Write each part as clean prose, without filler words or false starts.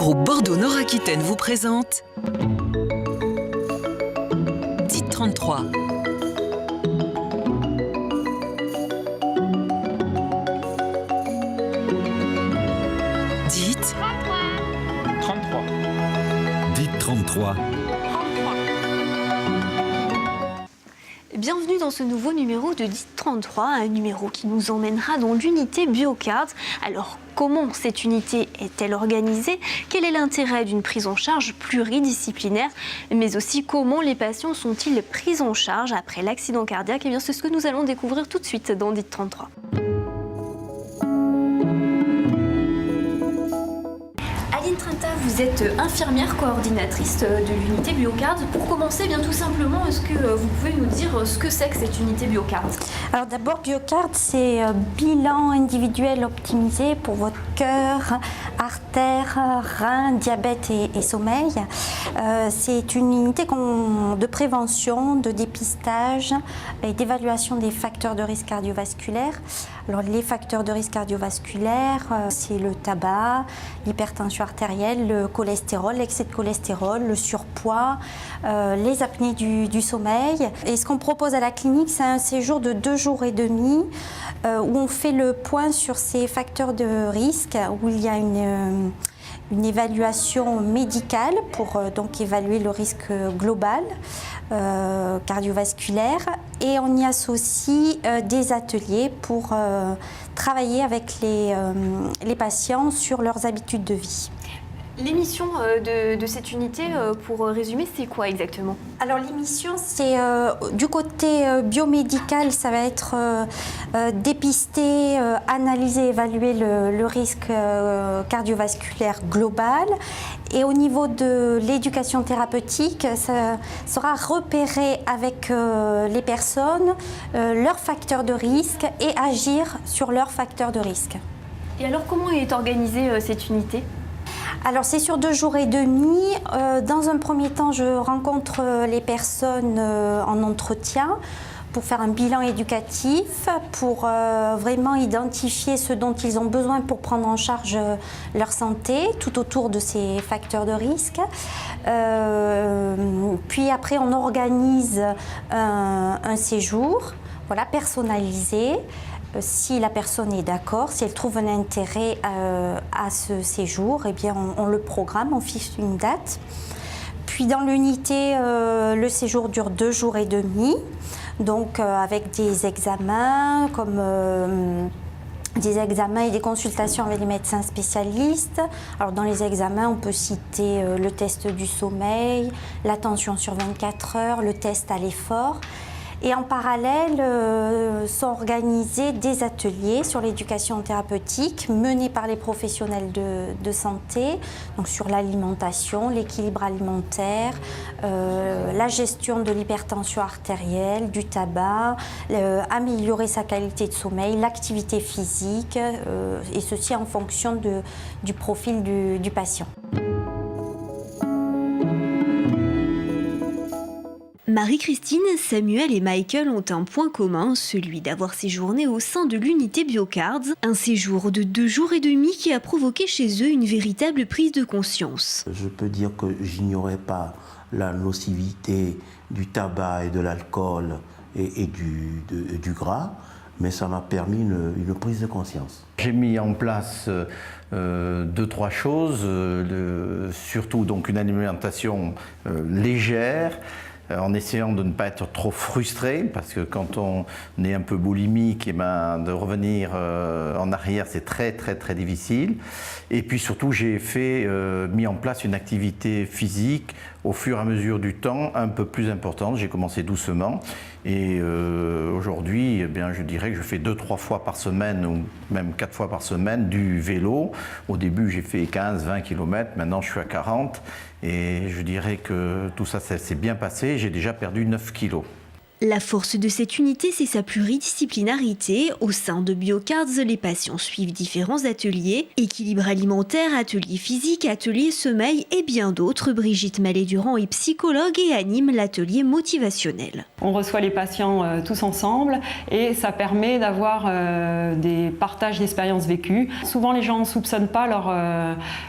Groupe Bordeaux-Nord-Aquitaine vous présente Dites 33. Dites 33. Dites 33. Bienvenue dans ce nouveau numéro de Dites 33, un numéro qui nous emmènera dans l'unité BioCard. Alors, comment cette unité est-elle organisée? Quel est l'intérêt d'une prise en charge pluridisciplinaire? Mais aussi, comment les patients sont-ils pris en charge après l'accident cardiaque? Eh bien, c'est ce que nous allons découvrir tout de suite dans Dites 33. Aline Trinta, vous êtes infirmière coordinatrice de l'unité BioCard. Pour commencer, bien tout simplement, est-ce que vous pouvez nous dire ce que c'est que cette unité BioCard? Alors d'abord, BioCard, c'est bilan individuel optimisé pour votre cœur, artères, reins, diabète et sommeil. C'est une unité de prévention, de dépistage et d'évaluation des facteurs de risque cardiovasculaire. Alors les facteurs de risque cardiovasculaire, c'est le tabac, l'hypertension artérielle, le cholestérol, l'excès de cholestérol, le surpoids, les apnées du sommeil. Et ce qu'on propose à la clinique, c'est un séjour de 2 jours et demi où on fait le point sur ces facteurs de risque, où il y a une évaluation médicale pour donc évaluer le risque global cardiovasculaire, et on y associe des ateliers pour travailler avec les patients sur leurs habitudes de vie. L'émission de cette unité, pour résumer, c'est quoi exactement? Alors l'émission, c'est du côté biomédical, ça va être dépister, analyser, évaluer le risque cardiovasculaire global. Et au niveau de l'éducation thérapeutique, ça sera repérer avec les personnes leurs facteurs de risque et agir sur leurs facteurs de risque. Et alors, comment est organisée cette unité? Alors c'est sur 2 jours et demi. Dans un premier temps, je rencontre les personnes en entretien pour faire un bilan éducatif, pour vraiment identifier ce dont ils ont besoin pour prendre en charge leur santé, tout autour de ces facteurs de risque. Puis après, on organise un séjour, voilà, personnalisé. Si la personne est d'accord, si elle trouve un intérêt à ce séjour, eh bien on le programme, on fixe une date. Puis dans l'unité, le séjour dure 2 jours et demi, donc avec des examens comme des examens et des consultations avec les médecins spécialistes. Alors dans les examens, on peut citer le test du sommeil, la tension sur 24 heures, le test à l'effort. Et en parallèle, sont organisés des ateliers sur l'éducation thérapeutique menés par les professionnels de santé, donc sur l'alimentation, l'équilibre alimentaire, la gestion de l'hypertension artérielle, du tabac, améliorer sa qualité de sommeil, l'activité physique, et ceci en fonction du profil du patient. Marie-Christine, Samuel et Michael ont un point commun, celui d'avoir séjourné au sein de l'unité BioCard, un séjour de 2 jours et demi qui a provoqué chez eux une véritable prise de conscience. Je peux dire que j'ignorais pas la nocivité du tabac et de l'alcool et du gras, mais ça m'a permis une prise de conscience. J'ai mis en place 2-3 choses, surtout donc une alimentation légère, en essayant de ne pas être trop frustré, parce que quand on est un peu boulimique, et de revenir en arrière, c'est très difficile. Et puis surtout, j'ai mis en place une activité physique au fur et à mesure du temps un peu plus importante. J'ai commencé doucement et aujourd'hui, eh bien, je dirais que je fais 2-3 fois par semaine ou même 4 fois par semaine du vélo. Au début, j'ai fait 15-20 km, maintenant je suis à 40 et je dirais que tout ça s'est bien passé. J'ai déjà perdu 9 kilos. La force de cette unité, c'est sa pluridisciplinarité. Au sein de Biocards, les patients suivent différents ateliers, équilibre alimentaire, atelier physique, atelier sommeil et bien d'autres. Brigitte Mallet-Durand est psychologue et anime l'atelier motivationnel. On reçoit les patients tous ensemble et ça permet d'avoir des partages d'expériences vécues. Souvent, les gens ne soupçonnent pas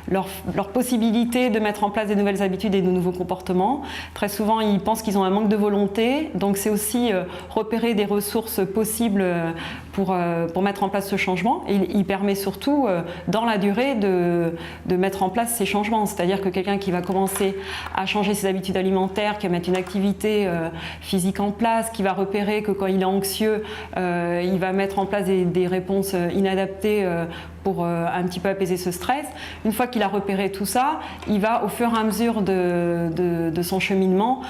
leur possibilité de mettre en place des nouvelles habitudes et de nouveaux comportements. Très souvent, ils pensent qu'ils ont un manque de volonté, donc c'est aussi repérer des ressources possibles pour mettre en place ce changement. Et il permet surtout, dans la durée, de mettre en place ces changements. C'est-à-dire que quelqu'un qui va commencer à changer ses habitudes alimentaires, qui va mettre une activité physique en place, qui va repérer que quand il est anxieux, il va mettre en place des réponses inadaptées pour un petit peu apaiser ce stress. Une fois qu'il a repéré tout ça, il va au fur et à mesure de son cheminement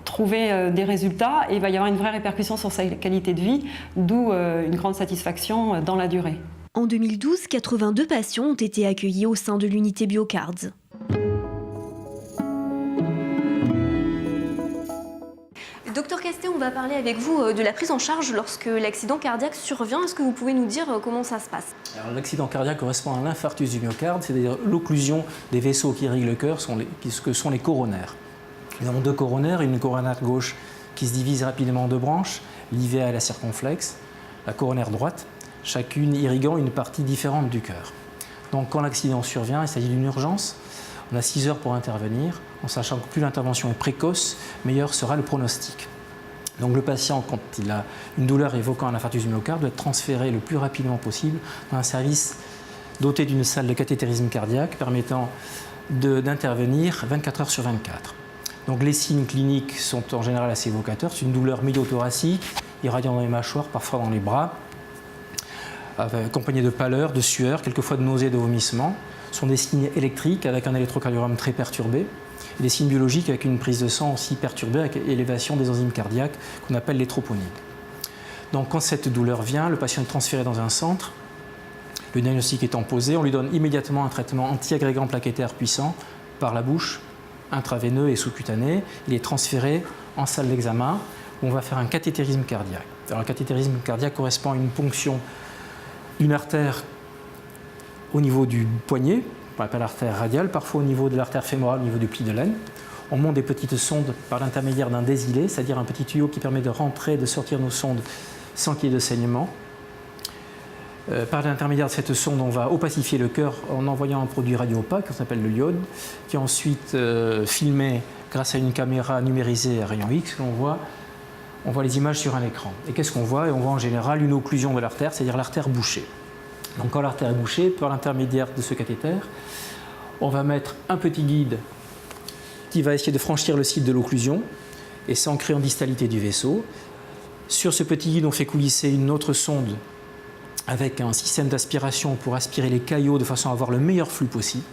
trouver des résultats et il va y avoir une vraie répercussion sur sa qualité de vie, d'où une grande satisfaction dans la durée. En 2012, 82 patients ont été accueillis au sein de l'unité Biocards. Docteur Castet, on va parler avec vous de la prise en charge lorsque l'accident cardiaque survient. Est-ce que vous pouvez nous dire comment ça se passe? L'accident cardiaque correspond à l'infarctus du myocarde, c'est-à-dire l'occlusion des vaisseaux qui irriguent le cœur, que sont les coronaires. Nous avons deux coronaires, une coronaire gauche qui se divise rapidement en deux branches, l'IVA et la circonflexe, la coronaire droite, chacune irriguant une partie différente du cœur. Donc quand l'accident survient, il s'agit d'une urgence. On a 6 heures pour intervenir, en sachant que plus l'intervention est précoce, meilleur sera le pronostic. Donc le patient, quand il a une douleur évoquant un infarctus du myocarde, doit être transféré le plus rapidement possible dans un service doté d'une salle de cathétérisme cardiaque permettant d'intervenir 24 heures sur 24. Donc les signes cliniques sont en général assez évocateurs. C'est une douleur médiothoracique, irradiant dans les mâchoires, parfois dans les bras, accompagnée de pâleur, de sueur, quelquefois de nausées et de vomissements. Ce sont des signes électriques avec un électrocardiogramme très perturbé, et des signes biologiques avec une prise de sang aussi perturbée avec élévation des enzymes cardiaques qu'on appelle les troponines. Donc quand cette douleur vient, le patient est transféré dans un centre. Le diagnostic étant posé, on lui donne immédiatement un traitement anti-agrégant plaquettaire puissant par la bouche, intraveineux et sous-cutané. Il est transféré en salle d'examen où on va faire un cathétérisme cardiaque. Alors, le cathétérisme cardiaque correspond à une ponction d'une artère au niveau du poignet, on appelle l'artère radiale, parfois au niveau de l'artère fémorale, au niveau du pli de l'aine. On monte des petites sondes par l'intermédiaire d'un désilé, c'est-à-dire un petit tuyau qui permet de rentrer et de sortir nos sondes sans qu'il y ait de saignement. Par l'intermédiaire de cette sonde, on va opacifier le cœur en envoyant un produit radio-opaque, qu'on appelle le iode, qui est ensuite filmé grâce à une caméra numérisée à rayon X. On voit les images sur un écran. Et qu'est-ce qu'on voit? On voit en général une occlusion de l'artère, c'est-à-dire l'artère bouchée. Donc quand l'artère est bouchée, par l'intermédiaire de ce cathéter, on va mettre un petit guide qui va essayer de franchir le site de l'occlusion et s'ancrer en distalité du vaisseau. Sur ce petit guide, on fait coulisser une autre sonde avec un système d'aspiration pour aspirer les caillots de façon à avoir le meilleur flux possible.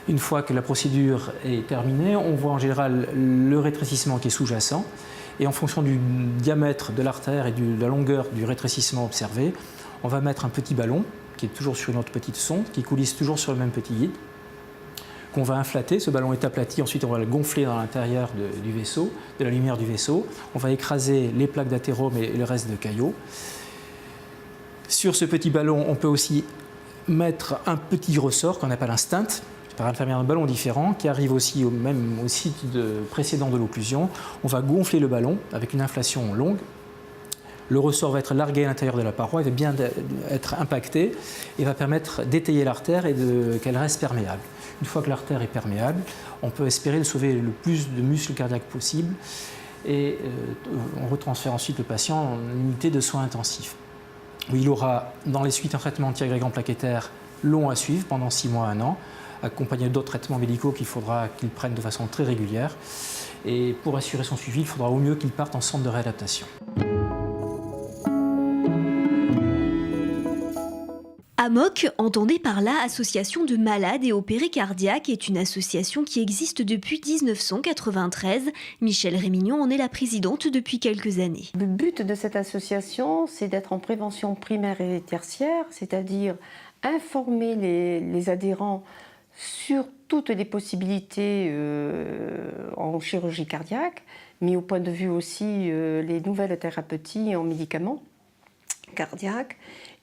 Une fois que la procédure est terminée, on voit en général le rétrécissement qui est sous-jacent et en fonction du diamètre de l'artère et de la longueur du rétrécissement observé, on va mettre un petit ballon qui est toujours sur une autre petite sonde, qui coulisse toujours sur le même petit guide, qu'on va inflater. Ce ballon est aplati, ensuite on va le gonfler dans l'intérieur du vaisseau, de la lumière du vaisseau. On va écraser les plaques d'athérome et le reste de caillots. Sur ce petit ballon, on peut aussi mettre un petit ressort qu'on appelle un stent, par l'intermédiaire d'un ballon différent, qui arrive aussi au site précédent de l'occlusion. On va gonfler le ballon avec une inflation longue. Le ressort va être largué à l'intérieur de la paroi, il va bien être impacté et va permettre d'étayer l'artère et qu'elle reste perméable. Une fois que l'artère est perméable, on peut espérer de sauver le plus de muscles cardiaques possible et on retransfère ensuite le patient en unité de soins intensifs, où il aura dans les suites un traitement anti-agrégant plaquettaire long à suivre pendant 6 mois à 1 an, accompagné d'autres traitements médicaux qu'il faudra qu'il prenne de façon très régulière. Et pour assurer son suivi, il faudra au mieux qu'il parte en centre de réadaptation. AMOC, entendez par là Association de malades et opérés cardiaques, est une association qui existe depuis 1993. Michèle Rémignon en est la présidente depuis quelques années. Le but de cette association, c'est d'être en prévention primaire et tertiaire, c'est-à-dire informer les adhérents sur toutes les possibilités en chirurgie cardiaque, mais au point de vue aussi les nouvelles thérapeutiques en médicaments cardiaques,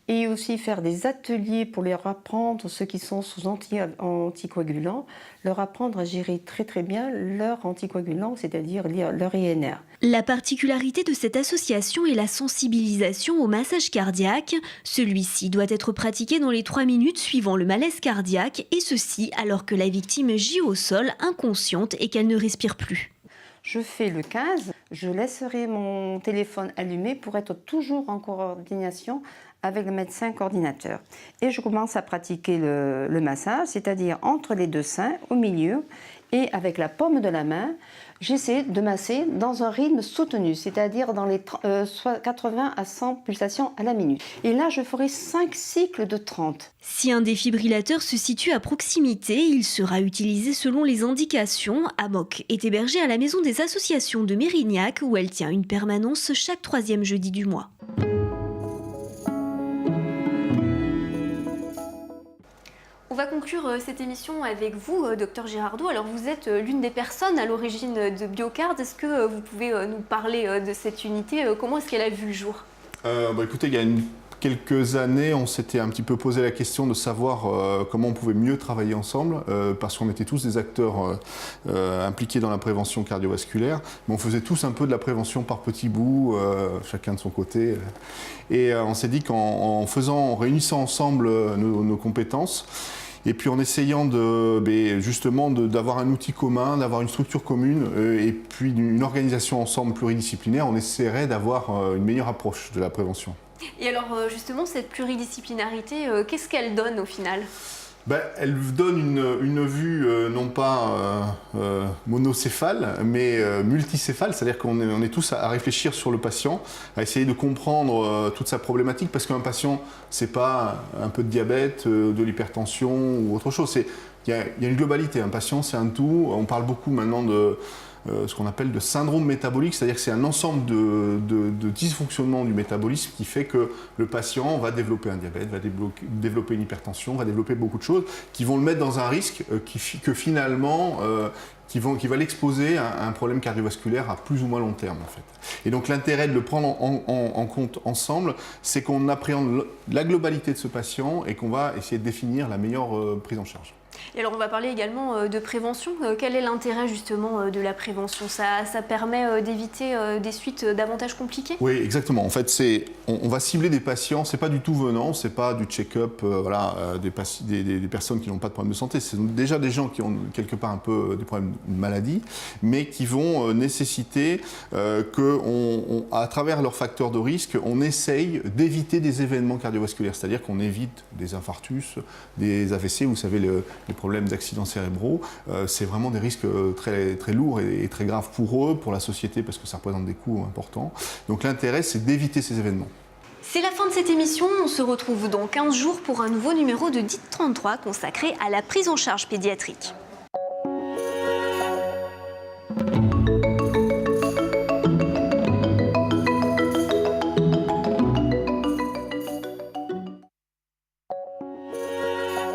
et aussi faire des ateliers pour leur apprendre, ceux qui sont sous anticoagulants, leur apprendre à gérer très très bien leur anticoagulant, c'est-à-dire leur INR. La particularité de cette association est la sensibilisation au massage cardiaque. Celui-ci doit être pratiqué dans les 3 minutes suivant le malaise cardiaque, et ceci alors que la victime gît au sol inconsciente et qu'elle ne respire plus. Je fais le 15, je laisserai mon téléphone allumé pour être toujours en coordination avec le médecin coordinateur. Et je commence à pratiquer le massage, c'est-à-dire entre les deux seins, au milieu, et avec la paume de la main, j'essaie de masser dans un rythme soutenu, c'est-à-dire dans les 80 à 100 pulsations à la minute. Et là, je ferai 5 cycles de 30. Si un défibrillateur se situe à proximité, il sera utilisé selon les indications. Amok est hébergée à la maison des associations de Mérignac, où elle tient une permanence chaque 3e jeudi du mois. On va conclure cette émission avec vous, Dr Girardot. Alors vous êtes l'une des personnes à l'origine de BioCard. Est-ce que vous pouvez nous parler de cette unité? Comment est-ce qu'elle a vu le jour? Écoutez, il y a quelques années, on s'était un petit peu posé la question de savoir comment on pouvait mieux travailler ensemble, parce qu'on était tous des acteurs impliqués dans la prévention cardiovasculaire, mais on faisait tous un peu de la prévention par petits bouts, chacun de son côté. Et on s'est dit qu'en réunissant ensemble nos compétences, et puis en essayant justement d'avoir un outil commun, d'avoir une structure commune, et puis une organisation ensemble pluridisciplinaire, on essaierait d'avoir une meilleure approche de la prévention. Et alors justement, cette pluridisciplinarité, qu'est-ce qu'elle donne au final? Elle donne une vue non pas monocéphale, mais multicéphale, c'est-à-dire qu'on est tous à réfléchir sur le patient, à essayer de comprendre toute sa problématique, parce qu'un patient, c'est pas un peu de diabète, de l'hypertension ou autre chose. Il y a une globalité, un patient c'est un tout. On parle beaucoup maintenant de ce qu'on appelle de syndrome métabolique, c'est-à-dire que c'est un ensemble de dysfonctionnements du métabolisme qui fait que le patient va développer un diabète, va développer une hypertension, va développer beaucoup de choses qui vont le mettre dans un risque qui va l'exposer à un problème cardiovasculaire à plus ou moins long terme en fait. Et donc l'intérêt de le prendre en compte ensemble, c'est qu'on appréhende la globalité de ce patient et qu'on va essayer de définir la meilleure prise en charge. Et alors on va parler également de prévention. Quel est l'intérêt justement de la prévention? Ça permet d'éviter des suites davantage compliquées? Oui, exactement. En fait, on va cibler des patients, c'est pas du tout venant, c'est pas du check-up, des personnes qui n'ont pas de problème de santé. C'est déjà des gens qui ont quelque part un peu des problèmes de maladie, mais qui vont nécessiter qu'à travers leurs facteurs de risque, on essaye d'éviter des événements cardiovasculaires, c'est-à-dire qu'on évite des infarctus, des AVC, vous savez, les problèmes d'accidents cérébraux, c'est vraiment des risques très, très lourds et très graves pour eux, pour la société, parce que ça représente des coûts importants. Donc l'intérêt, c'est d'éviter ces événements. C'est la fin de cette émission. On se retrouve dans 15 jours pour un nouveau numéro de DIT 33 consacré à la prise en charge pédiatrique.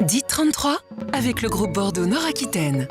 DIT 33 avec le groupe Bordeaux Nord-Aquitaine.